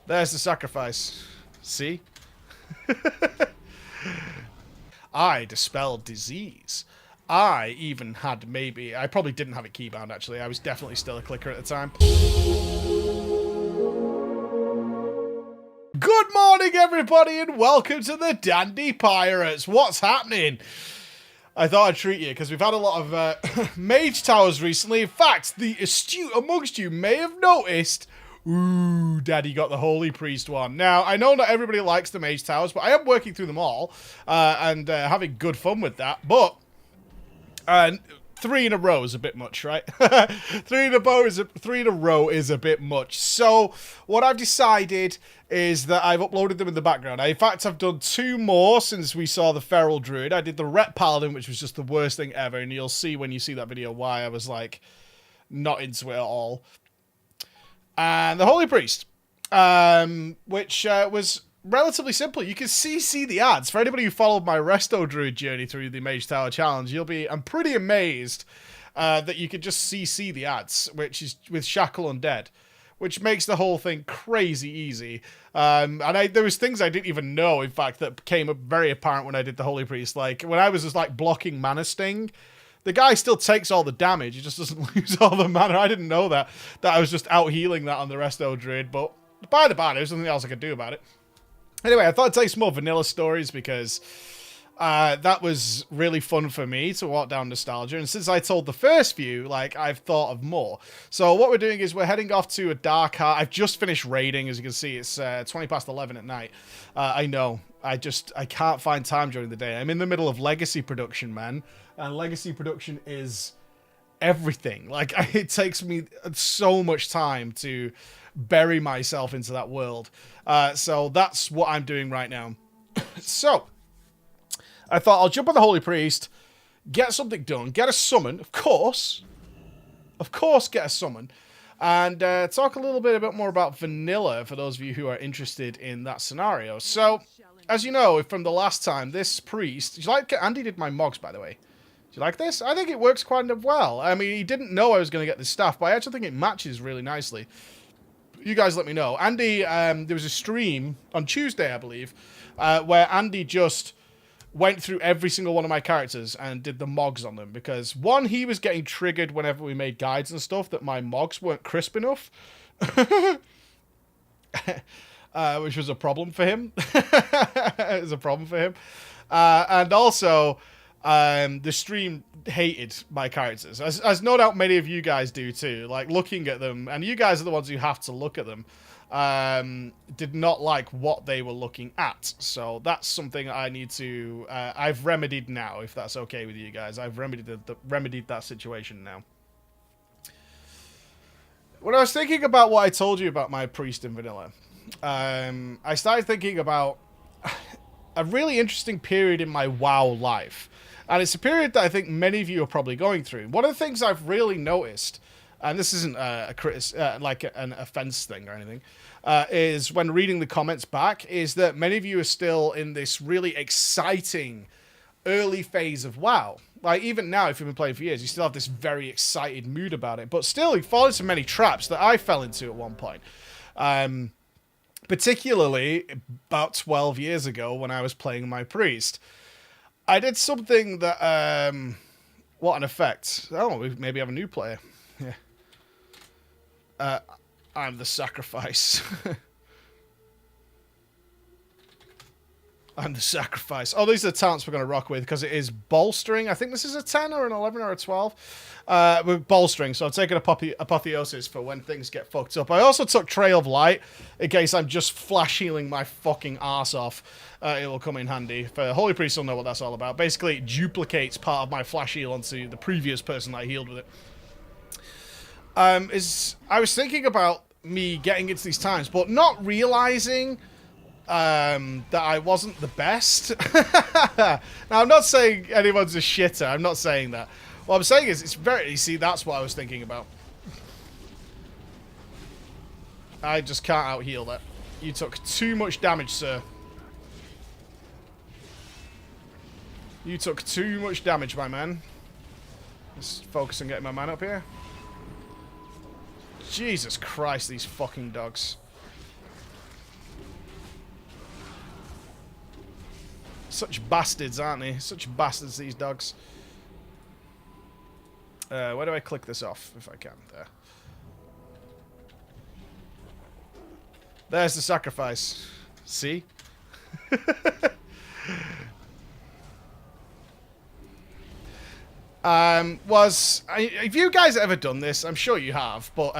There's the sacrifice. See? I dispelled disease. I even had maybe... I probably didn't have it keybound, actually. I was definitely still a clicker at the time. Good morning, everybody, and welcome to the Dandy Pirates. What's happening? I thought I'd treat you, because we've had a lot of mage towers recently. In fact, the astute amongst you may have noticed... Ooh, Daddy got the Holy Priest one. Now, I know not everybody likes the mage towers, but I am working through them all and having good fun with that. But 3 in a row is a bit much, right? 3 in a row is a bit much. So, what I've decided is that I've uploaded them in the background. In fact, I've done 2 more since we saw the Feral Druid. I did the Ret Paladin, which was just the worst thing ever, and you'll see when you see that video why I was, like, not into it at all. And the Holy Priest, which was relatively simple. You can see the ads. For anybody who followed my Resto Druid journey through the Mage Tower Challenge, I'm pretty amazed that you could just see the ads, which is with Shackle Undead, which makes the whole thing crazy easy. And there was things I didn't even know, in fact, that became very apparent when I did the Holy Priest. Like, when I was just, like, blocking Mana Sting, the guy still takes all the damage. He just doesn't lose all the mana. I didn't know that I was just out healing that on the Resto Druid. But by the by, there's nothing else I could do about it. Anyway, I thought I'd tell you some more vanilla stories because that was really fun for me to walk down nostalgia. And since I told the first few, like, I've thought of more. So what we're doing is we're heading off to a Dark Heart. I've just finished raiding, as you can see. It's 20 past 11 at night. I know. I can't find time during the day. I'm in the middle of Legacy production, man. And Legacy production is everything. Like, it takes me so much time to bury myself into that world. So that's what I'm doing right now. So, I thought I'll jump on the Holy Priest, get something done, get a summon, of course, get a summon, and talk a little bit more about vanilla for those of you who are interested in that scenario. So, as you know from the last time, this priest, Andy did my mogs, by the way. Do you like this? I think it works quite well. I mean, he didn't know I was going to get this staff, but I actually think it matches really nicely. You guys let me know. Andy, there was a stream on Tuesday, I believe, where Andy just went through every single one of my characters and did the mogs on them. Because, one, he was getting triggered whenever we made guides and stuff that my mogs weren't crisp enough. Which was a problem for him. It was a problem for him. And also... the stream hated my characters, as no doubt many of you guys do too. Like, looking at them, and you guys are the ones who have to look at them, did not like what they were looking at. So that's something I need to... I've remedied now, if that's okay with you guys. I've remedied that situation now. When I was thinking about what I told you about my priest in vanilla, I started thinking about a really interesting period in my WoW life. And it's a period that I think many of you are probably going through. One of the things I've really noticed, and this isn't like an offense thing or anything, is when reading the comments back, is that many of you are still in this really exciting early phase of WoW. Like, even now, if you've been playing for years, you still have this very excited mood about it. But still, you fall into many traps that I fell into at one point. Particularly about 12 years ago when I was playing my priest. I did something that, what an effect. Oh, we maybe have a new player. Yeah. I'm the sacrifice. I'm the sacrifice. Oh, these are the talents we're going to rock with because it is bolstering. I think this is a 10 or an 11 or a 12. With bolstering, so I'm taking apotheosis for when things get fucked up. I also took Trail of Light in case I'm just flash healing my fucking arse off. It will come in handy. For Holy Priest will know what that's all about. Basically, it duplicates part of my flash heal onto the previous person that I healed with it. I was thinking about me getting into these times, but not realizing that I wasn't the best. Now, I'm not saying anyone's a shitter. I'm not saying that. What I'm saying is, it's very... You see, that's what I was thinking about. I just can't out-heal that. You took too much damage, sir. You took too much damage, my man. Let's focus on getting my man up here. Jesus Christ, these fucking dogs. Such bastards, aren't they? Such bastards, these dogs. Where do I click this off, if I can? There. There's the sacrifice. See? Have you guys ever done this? I'm sure you have, but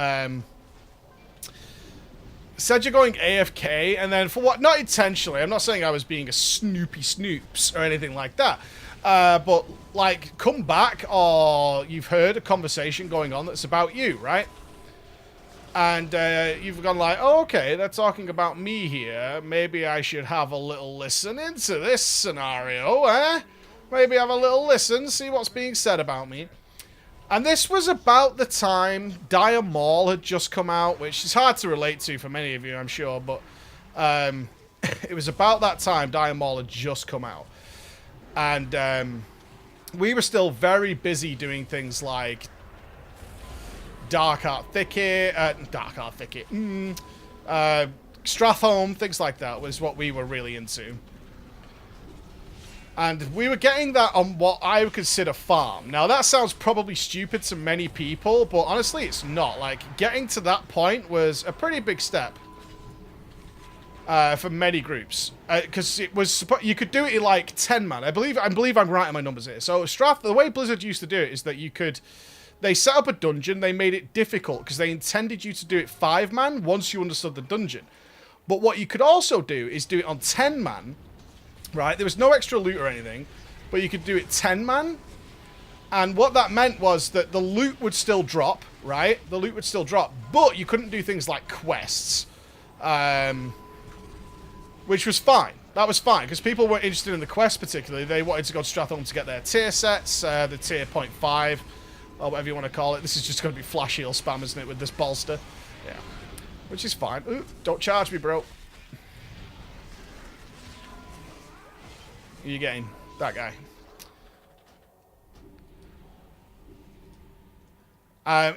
said you're going AFK, and then for what? Not intentionally. I'm not saying I was being a snoopy snoops or anything like that. But like, come back, or you've heard a conversation going on that's about you, right? And you've gone like, oh, okay, they're talking about me here. Maybe I should have a little listen into this scenario, eh? Maybe have a little listen, see what's being said about me. And this was about the time Dire Maul had just come out, which is hard to relate to for many of you, I'm sure, but it was about that time Dire Maul had just come out. And we were still very busy doing things like Darkheart Thicket, Stratholme, things like that was what we were really into. And we were getting that on what I would consider farm. Now, that sounds probably stupid to many people, but honestly, it's not. Like, getting to that point was a pretty big step for many groups. Because it was, you could do it in, like, 10-man. I believe I'm right on my numbers here. So, the way Blizzard used to do it is that you could... They set up a dungeon, they made it difficult, because they intended you to do it 5-man once you understood the dungeon. But what you could also do is do it on 10-man, right? There was no extra loot or anything, but you could do it 10-man. And what that meant was that the loot would still drop, right? The loot would still drop, but you couldn't do things like quests, which was fine. That was fine, because people weren't interested in the quest particularly. They wanted to go to Stratholme to get their tier sets, the tier 0.5, or whatever you want to call it. This is just going to be flash heal spam, isn't it, with this bolster? Yeah. Which is fine. Ooh, don't charge me, bro. Who are you getting? That guy.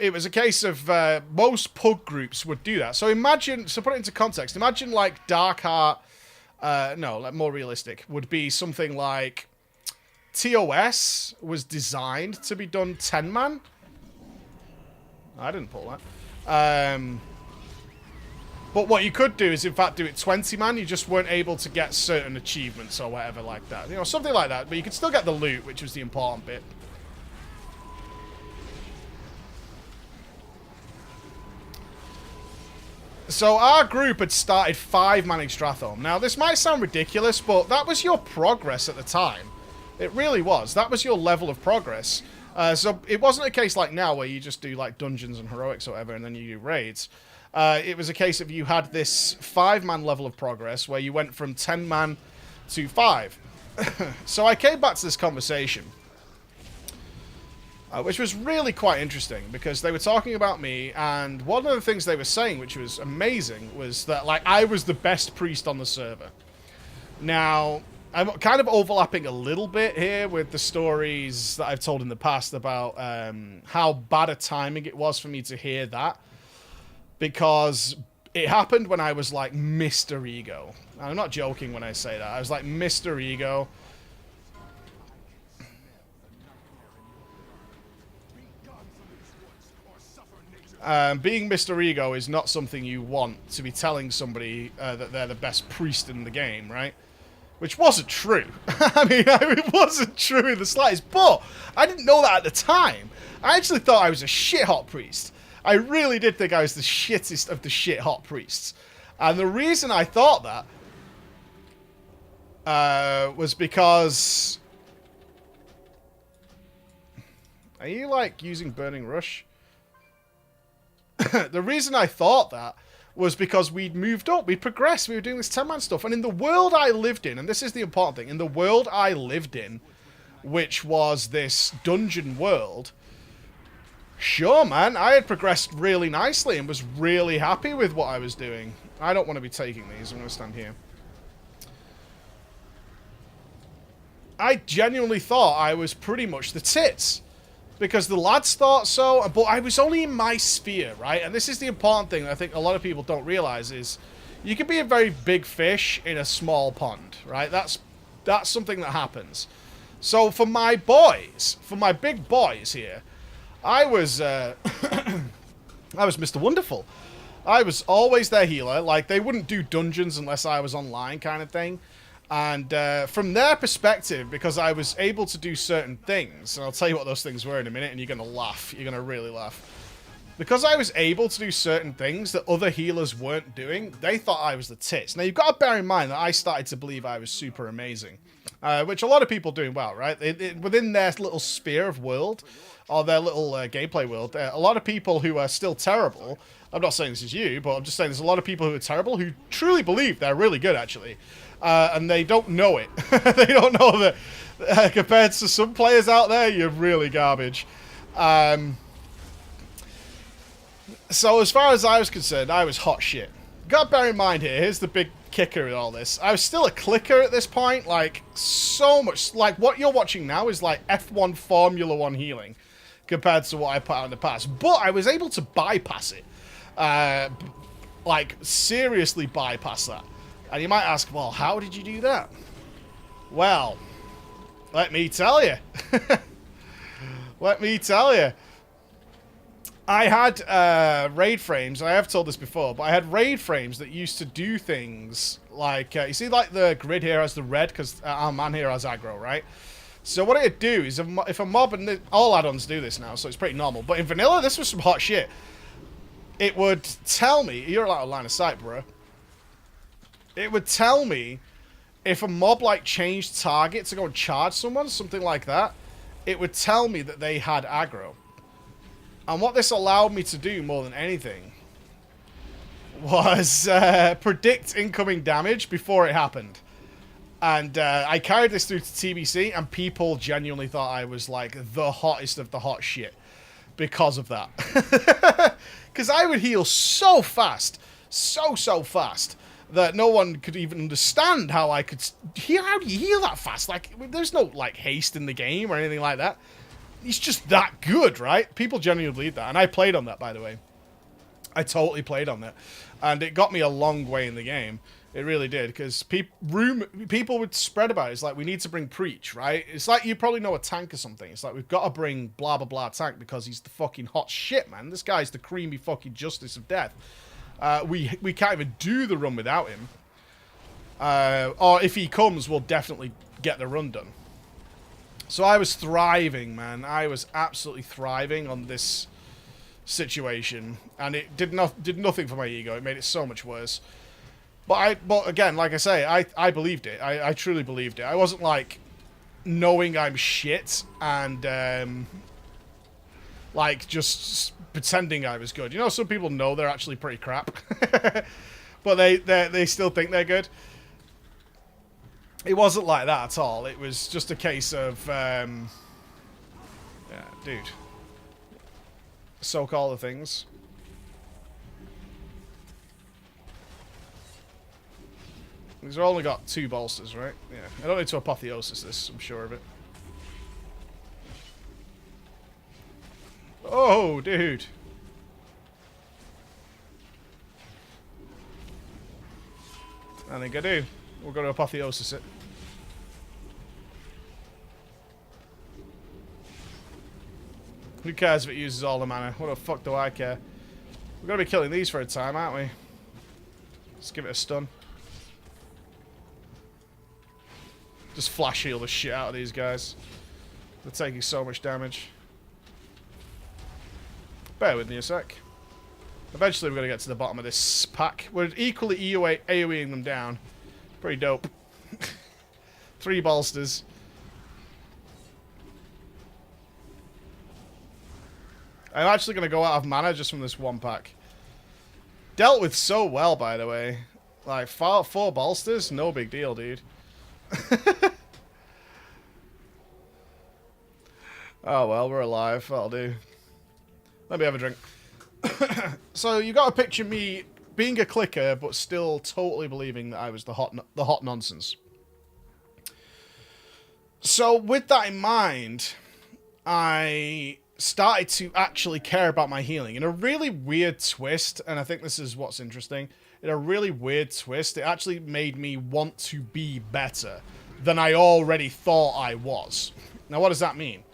It was a case of most pug groups would do that. So imagine, so put it into context, imagine like Darkheart, no, like more realistic, would be something like TOS was designed to be done 10-man. I didn't pull that. But what you could do is, in fact, do it 20-man. You just weren't able to get certain achievements or whatever like that. You know, something like that. But you could still get the loot, which was the important bit. So our group had started 5-manning Stratholme. Now, this might sound ridiculous, but that was your progress at the time. It really was. That was your level of progress. So it wasn't a case like now where you just do like dungeons and heroics or whatever and then you do raids. It was a case of you had this 5-man level of progress where you went from 10-man to 5. So I came back to this conversation, which was really quite interesting because they were talking about me, and one of the things they were saying, which was amazing, was that like I was the best priest on the server. Now, I'm kind of overlapping a little bit here with the stories that I've told in the past about how bad a timing it was for me to hear that. Because it happened when I was like Mr. Ego. I'm not joking when I say that. I was like Mr. Ego. Being Mr. Ego is not something you want to be telling somebody that they're the best priest in the game, right? Which wasn't true. I mean, it wasn't true in the slightest, but I didn't know that at the time. I actually thought I was a shit-hot priest. I really did think I was the shittest of the shit-hot priests. And the reason I thought that was because... Are you, like, using Burning Rush? The reason I thought that was because we'd moved up, we'd progressed, we were doing this 10-man stuff. And in the world I lived in, and this is the important thing, in the world I lived in, which was this dungeon world... Sure, man, I had progressed really nicely and was really happy with what I was doing. I don't want to be taking these. I'm going to stand here. I genuinely thought I was pretty much the tits. Because the lads thought so, but I was only in my sphere, right? And this is the important thing that I think a lot of people don't realize is you can be a very big fish in a small pond, right? That's That's something that happens. So for my boys, for my big boys here, I was Mr. Wonderful. I was always their healer. Like, they wouldn't do dungeons unless I was online kind of thing. And from their perspective, because I was able to do certain things, and I'll tell you what those things were in a minute, and you're going to laugh. You're going to really laugh. Because I was able to do certain things that other healers weren't doing, they thought I was the tits. Now, you've got to bear in mind that I started to believe I was super amazing. Which a lot of people are doing well, right? Within their little sphere of world, or their little gameplay world, a lot of people who are still terrible... I'm not saying this is you, but I'm just saying there's a lot of people who are terrible who truly believe they're really good, actually. And they don't know it. They don't know that compared to some players out there, you're really garbage. So as far as I was concerned, I was hot shit. Gotta bear in mind here, here's the big kicker in all this. I was still a clicker at this point, like, so much. Like, what you're watching now is like F1 Formula 1 healing compared to what I put out in the past. But I was able to bypass it. Like, seriously bypass that. And you might ask, well, how did you do that? Well, let me tell you. Let me tell you. I had raid frames, I have told this before, but I had raid frames that used to do things like, you see like the grid here has the red, because our man here has aggro, right? So what it'd do is, if a mob, and all add-ons do this now, so it's pretty normal, but in vanilla, this was some hot shit. It would tell me, you're out of line of sight, bro. It would tell me if a mob like changed target to go and charge someone, something like that. It would tell me that they had aggro. And what this allowed me to do more than anything was predict incoming damage before it happened. And I carried this through to TBC, and people genuinely thought I was like the hottest of the hot shit because of that. Because I would heal so fast, so fast, that no one could even understand how I could heal. How do you heal that fast? Like, there's no like haste in the game or anything like that. He's just that good, right? People genuinely believe that. And I played on that, by the way. I totally played on that. And it got me a long way in the game. It really did. Because people would spread about it. It's like, we need to bring Preach, right? It's like you probably know a tank or something. It's like, we've got to bring blah, blah, blah tank because he's the fucking hot shit, man. This guy's the creamy fucking justice of death. We can't even do the run without him. Or if he comes, we'll definitely get the run done. So I was thriving, man. I was absolutely thriving on this situation, and it did nothing for my ego. It made it so much worse. But again, like I say, I believed it. I truly believed it. I wasn't like knowing I'm shit and like just pretending I was good. You know, some people know they're actually pretty crap, but they still think they're good. It wasn't like that at all. It was just a case of, yeah, dude. Soak all the things. These have only got 2 bolsters, right? Yeah. I don't need to apotheosis this, I'm sure of it. Oh, dude. I think I do. We're going to apotheosis it. Who cares if it uses all the mana? What the fuck do I care? We're going to be killing these for a time, aren't we? Let's give it a stun. Just flash heal the shit out of these guys. They're taking so much damage. Bear with me a sec. Eventually we're going to get to the bottom of this pack. We're equally AoEing them down. Pretty dope. 3 bolsters. I'm actually going to go out of mana just from this one pack. Dealt with so well, by the way. Like, 4 bolsters? No big deal, dude. Oh, well, we're alive. That'll do. Let me have a drink. So, you got to picture me being a clicker, but still totally believing that I was the hot nonsense. So, with that in mind, I started to actually care about my healing in a really weird twist, and I think this is what's interesting. In a really weird twist, it actually made me want to be better. than I already thought I was. Now, what does that mean?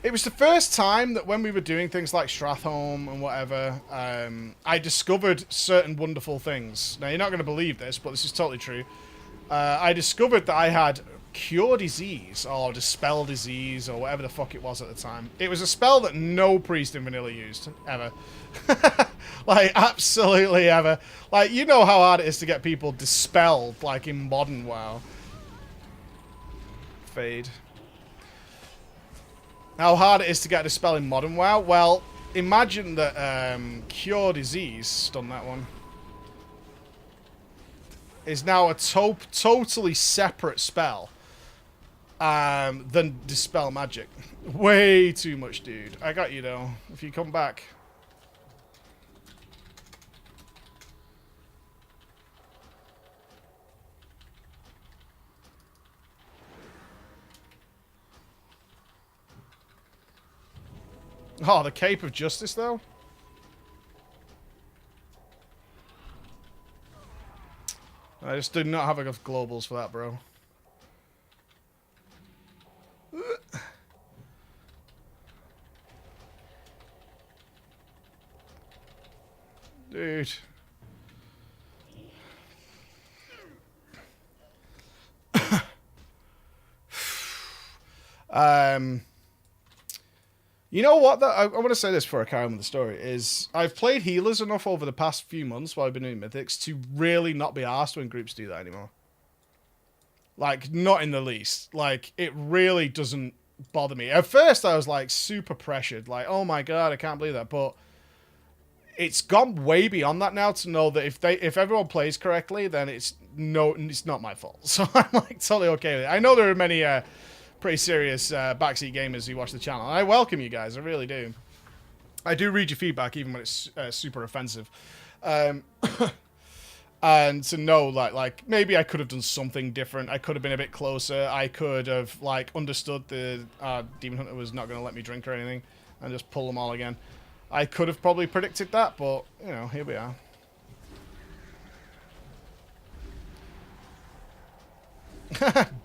It was the first time that when we were doing things like Stratholme and whatever, I discovered certain wonderful things. Now, you're not going to believe this, but this is totally true. I discovered that I had Cure Disease, or Dispel Disease, or whatever the fuck it was at the time. It was a spell that no priest in Vanilla used, ever. Like, absolutely ever. Like, you know how hard it is to get people dispelled, like, in modern WoW. Fade. How hard it is to get a dispel in modern WoW? Well, imagine that Cure Disease, stun that one, is now a totally separate spell than Dispel Magic. Way too much, dude. I got you, though. If you come back. Oh, the Cape of Justice, though? I just do not have enough globals for that, bro. Dude. You know what? I want to say this before I carry on with the story. Is I've played healers enough over the past few months while I've been doing Mythics to really not be arsed when groups do that anymore. Like, not in the least. Like, it really doesn't bother me. At first, I was, like, super pressured. Like, oh my god, I can't believe that. But it's gone way beyond that now to know that if everyone plays correctly, then it's not my fault. So I'm, like, totally okay with it. I know there are many pretty serious backseat gamers who watch the channel. I welcome you guys. I really do. I do read your feedback, even when it's super offensive. And to know, like maybe I could have done something different. I could have been a bit closer. I could have, like, understood the Demon Hunter was not going to let me drink or anything and just pull them all again. I could have probably predicted that, but, you know, here we are.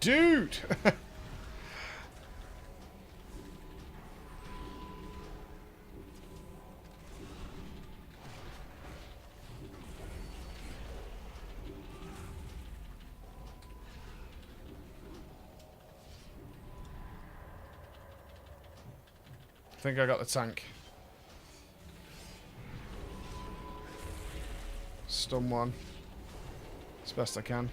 Dude! I think I got the tank. Stun one. As best I can.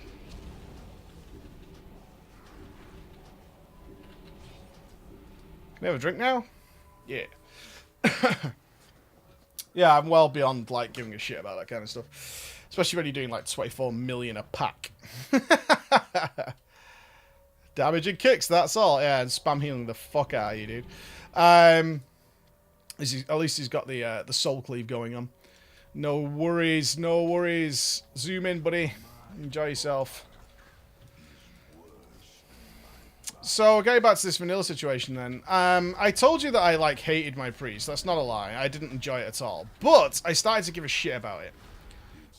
Can I have a drink now? Yeah. Yeah, I'm well beyond, like, giving a shit about that kind of stuff. Especially when you're doing, like, 24 million a pack. Damage and kicks, that's all. Yeah, and spam healing the fuck out of you, dude. At least he's got the soul cleave going on. No worries, no worries. Zoom in, buddy. Enjoy yourself. So, getting back to this vanilla situation then. I told you that I, like, hated my priest. That's not a lie. I didn't enjoy it at all. But I started to give a shit about it.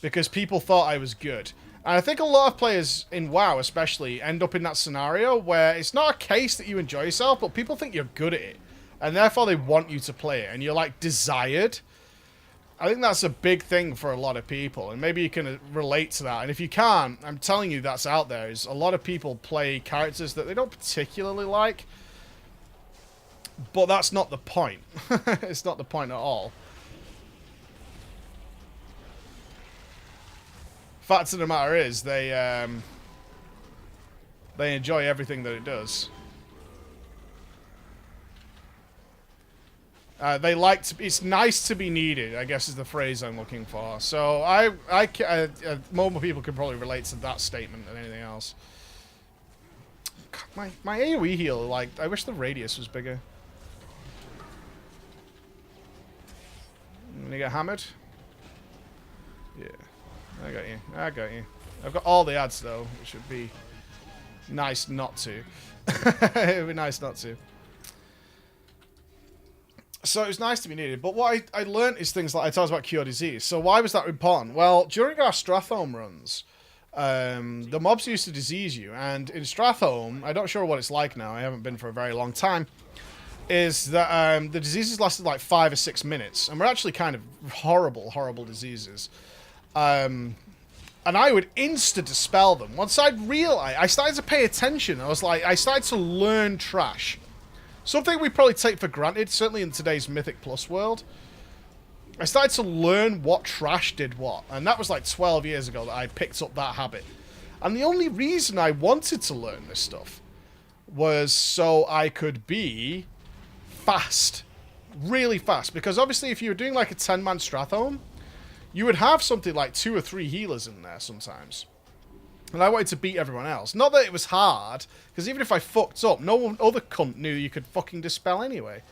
Because people thought I was good. And I think a lot of players in WoW, especially, end up in that scenario where it's not a case that you enjoy yourself, but people think you're good at it. And therefore they want you to play it. And you're, like, desired. I think that's a big thing for a lot of people. And maybe you can relate to that. And if you can't, I'm telling you that's out there. Is a lot of people play characters that they don't particularly like. But that's not the point. It's not the point at all. Fact of the matter is, they enjoy everything that it does. They like to. It's nice to be needed, I guess is the phrase I'm looking for. So more people can probably relate to that statement than anything else. God, my AoE heal, like, I wish the radius was bigger. I'm gonna get hammered. Yeah, I got you. I got you. I've got all the ads though, which would be nice not to. It would be nice not to. So it was nice to be needed, but what I learned is things like I talked about Cure Disease. So why was that important? Well, during our Stratholme runs, The mobs used to disease you, and in Stratholme, I'm not sure what it's like now, I haven't been for a very long time, is that the diseases lasted like 5 or 6 minutes, and were actually kind of horrible diseases. And I would insta-dispel them. Once I'd realized, I started to pay attention, I started to learn trash. Something we probably take for granted, certainly in today's Mythic Plus world. I started to learn what trash did what, and that was like 12 years ago that I picked up that habit. And the only reason I wanted to learn this stuff was so I could be fast. Really fast. Because obviously if you were doing like a 10-man Stratholme, you would have something like 2 or 3 healers in there sometimes. And I wanted to beat everyone else. Not that it was hard, because even if I fucked up, no other cunt knew you could fucking dispel anyway.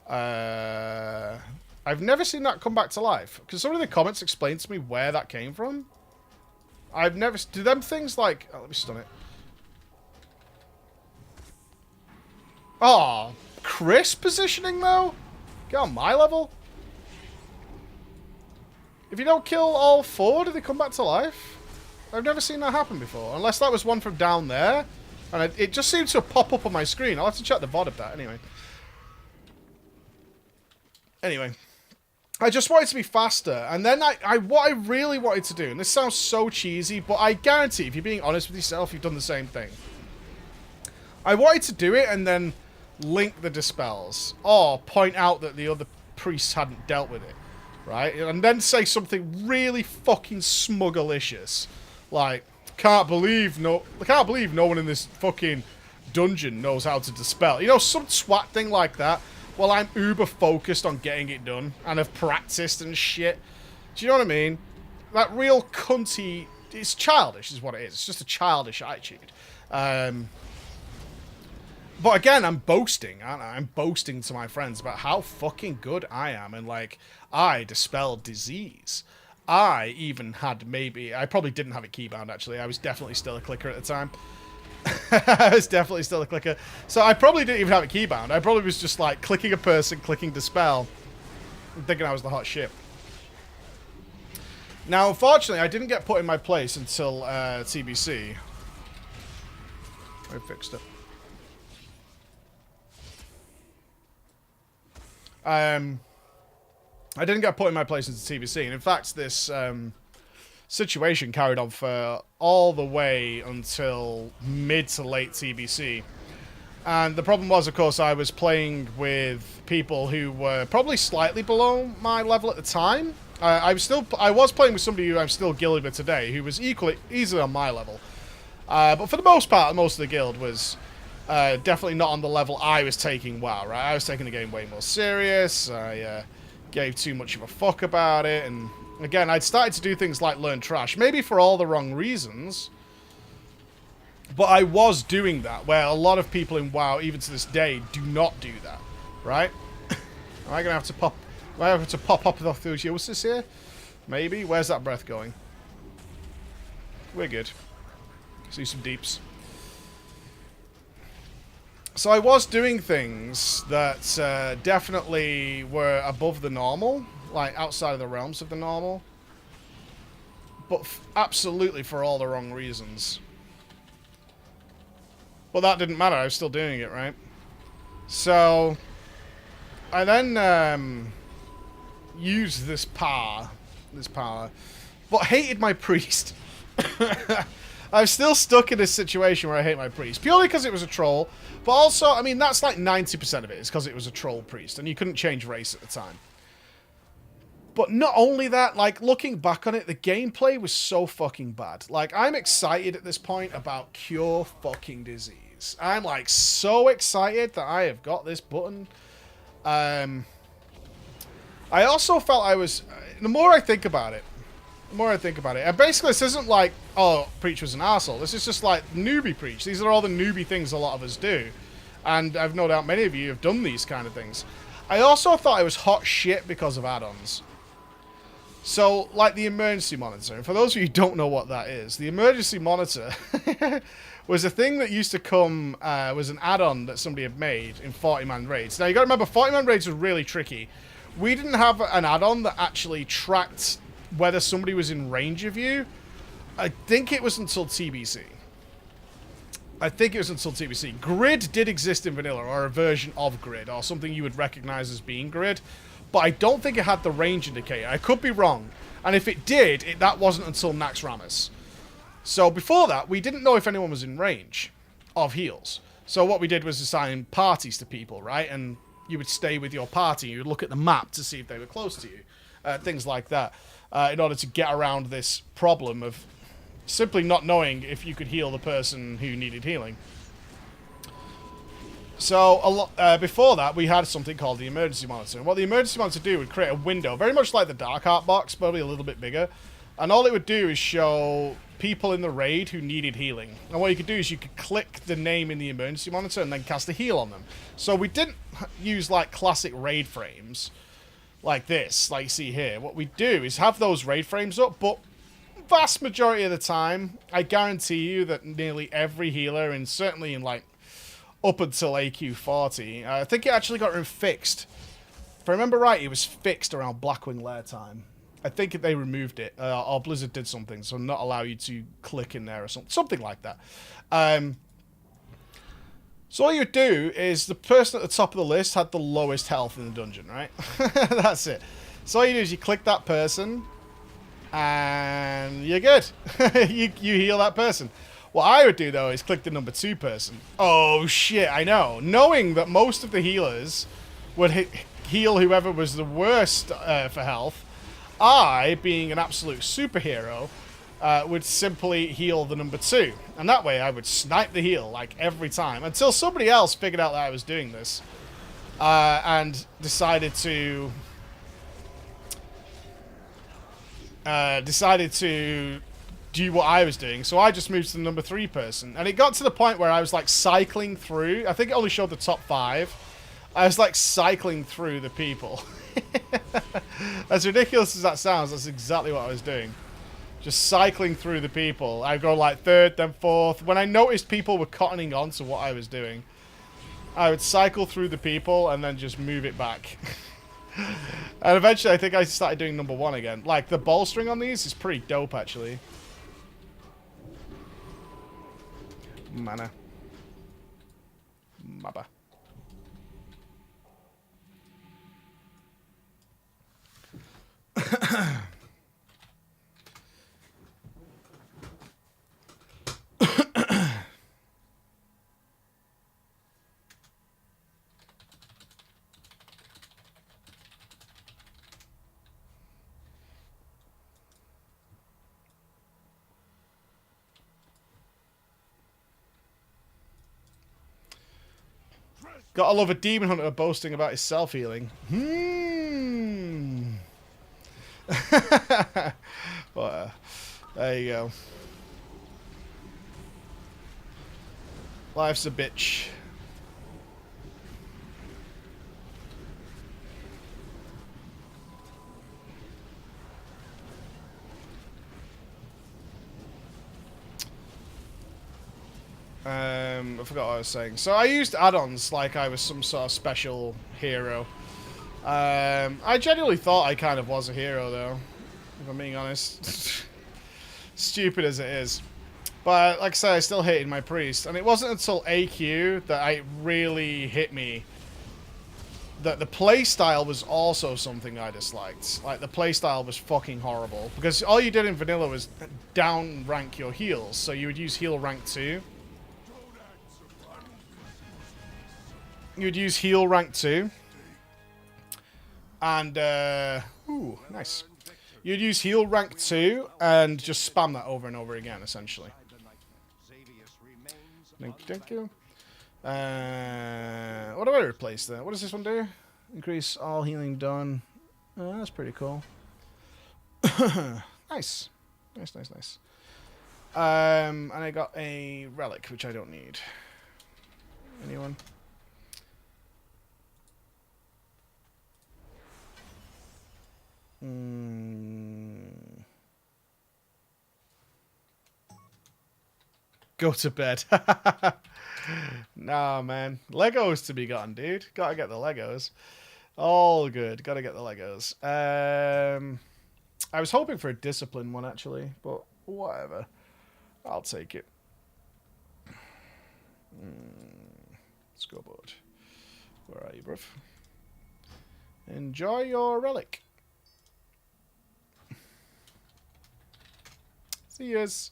I've never seen that come back to life. Because some of the comments explain to me where that came from. I've never... Do them things like... Oh, let me stun it. Oh, Chris positioning though? Get on my level. If you don't kill all 4, do they come back to life? I've never seen that happen before. Unless that was one from down there. And it just seems to pop up on my screen. I'll have to check the VOD of that anyway. Anyway, I just wanted to be faster, and then what I really wanted to do, and this sounds so cheesy, but I guarantee, if you're being honest with yourself, you've done the same thing. I wanted to do it and then link the dispels, or point out that the other priests hadn't dealt with it, right? And then say something really fucking smuggalicious, like, can't believe no one in this fucking dungeon knows how to dispel. You know, some twat thing like that. Well, I'm uber focused on getting it done, and have practiced and shit. Do you know what I mean? That real cunty... It's childish is what it is. It's just a childish attitude. But again, I'm boasting, aren't I? I'm boasting to my friends about how fucking good I am, and like, I dispelled disease. I even had maybe... I probably didn't have it keybound, actually. I was definitely still a clicker at the time. I was definitely still a clicker. So I probably didn't even have it keybound. I probably was just like clicking a person, clicking dispel, and thinking I was the hot shit. Now, unfortunately, I didn't get put in my place until TBC. I fixed it. I didn't get put in my place into TBC, and in fact, this situation carried on for all the way until mid to late TBC. And the problem was, of course, I was playing with people who were probably slightly below my level at the time. I was playing with somebody who I'm still guilded with today, who was easily on my level. But for the most part, most of the guild was definitely not on the level I was taking WoW, right? I was taking the game way more serious. I gave too much of a fuck about it, and again, I'd started to do things like learn trash, maybe for all the wrong reasons, but I was doing that, where a lot of people in WoW, even to this day, do not do that, right? Am I going to have to pop... Do I have to pop up off those Yosis here? Maybe? Where's that breath going? We're good. See some deeps. So I was doing things that definitely were above the normal, like outside of the realms of the normal, but absolutely for all the wrong reasons. But that didn't matter, I was still doing it, right? So I then used this power, but hated my priest. I'm still stuck in this situation where I hate my priest, purely because it was a troll, but also, I mean, that's like 90% of it is because it was a troll priest, and you couldn't change race at the time. But not only that, like, looking back on it, the gameplay was so fucking bad. Like, I'm excited at this point about Cure fucking Disease. I'm, like, so excited that I have got this button. I also felt I was... The more I think about it, and basically this isn't like, oh, Preach was an arsehole. This is just like newbie Preach. These are all the newbie things a lot of us do. And I've no doubt many of you have done these kind of things. I also thought I was hot shit because of add-ons. So, like the emergency monitor, and for those of you who don't know what that is, the emergency monitor was a thing that used to come, was an add-on that somebody had made in 40-man raids. Now, you gotta remember, 40-man raids were really tricky. We didn't have an add-on that actually tracked whether somebody was in range of you. I think it was until TBC. Grid did exist in vanilla, or a version of grid, or something you would recognize as being grid, but I don't think it had the range indicator. I could be wrong. And if it did, that wasn't until Nax Rammus. So before that, we didn't know if anyone was in range of heals. So what we did was assign parties to people, right? And you would stay with your party. You would look at the map to see if they were close to you. Things like that. In order to get around this problem of simply not knowing if you could heal the person who needed healing. So before that, we had something called the emergency monitor. And what the emergency monitor do would create a window, very much like the Dark Heart box, probably a little bit bigger. And all it would do is show people in the raid who needed healing. And what you could do is you could click the name in the emergency monitor and then cast a heal on them. So we didn't use like classic raid frames like this, like you see here. What we do is have those raid frames up, but vast majority of the time, I guarantee you that nearly every healer, and certainly in like up until AQ 40, I think it actually got fixed. If I remember right, it was fixed around Blackwing Lair time. I think they removed it, or Blizzard did something, so not allow you to click in there or something like that. So all you do is the person at the top of the list had the lowest health in the dungeon, right? That's it. So all you do is you click that person, and you're good. you heal that person. What I would do, though, is click the number 2 person. Oh, shit, I know. Knowing that most of the healers would heal whoever was the worst for health, I, being an absolute superhero, would simply heal the number 2. And that way I would snipe the heal, like, every time. Until somebody else figured out that I was doing this. And decided to do what I was doing. So I just moved to the number 3 person. And it got to the point where I was, like, cycling through. I think it only showed the top 5. I was, like, cycling through the people. As ridiculous as that sounds, that's exactly what I was doing. Just cycling through the people. I'd go, like, 3rd, then 4th. When I noticed people were cottoning on to what I was doing, I would cycle through the people and then just move it back. And eventually, I think I started doing number 1 again. Like, the bolstering on these is pretty dope, actually. Mana. Mabba. Gotta love a demon hunter boasting about his self-healing. But, there you go. Life's a bitch. I forgot what I was saying. So I used add-ons like I was some sort of special hero. I genuinely thought I kind of was a hero, though, if I'm being honest. Stupid as it is. But, like I said, I still hated my priest. And it wasn't until AQ that it really hit me that the playstyle was also something I disliked. Like, the playstyle was fucking horrible. Because all you did in vanilla was down rank your heals. So you would use heal rank 2. You would use heal rank 2. And, ooh, nice. You'd use heal rank 2 and just spam that over and over again, essentially. Thank you. What do I replace there? What does this one do? Increase all healing done. That's pretty cool. Nice. Nice. And I got a relic, which I don't need. Anyone? Go to bed. Nah, man. Legos to be gotten, dude. Gotta get the Legos. All good. Gotta get the Legos. I was hoping for a discipline one, actually, but whatever. I'll take it. Scoreboard. Where are you, bruv? Enjoy your relic. See yous.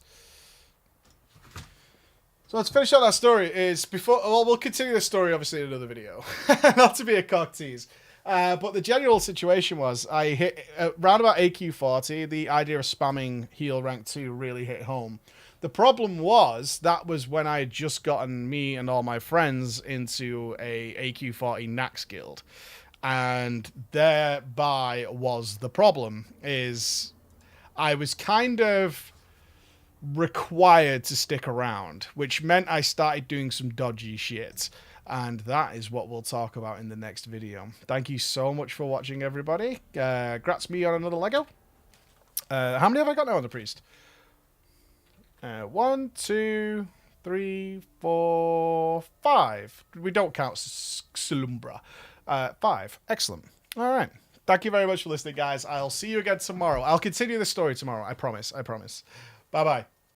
So let's finish up that story. Well, we'll continue the story obviously in another video. Not to be a cock tease. But the general situation was I hit round about AQ40. The idea of spamming heal rank 2 really hit home. The problem was that was when I had just gotten me and all my friends into a AQ40 Nax guild. And thereby was the problem, is I was kind of required to stick around, which meant I started doing some dodgy shit. And that is what we'll talk about in the next video. Thank you so much for watching, everybody. Grats me on another Lego. How many have I got now on the priest? 1, 2, 3, 4, 5. We don't count Slumbra. 5. Excellent. All right. Thank you very much for listening, guys. I'll see you again tomorrow. I'll continue the story tomorrow. I promise. I promise. Bye-bye.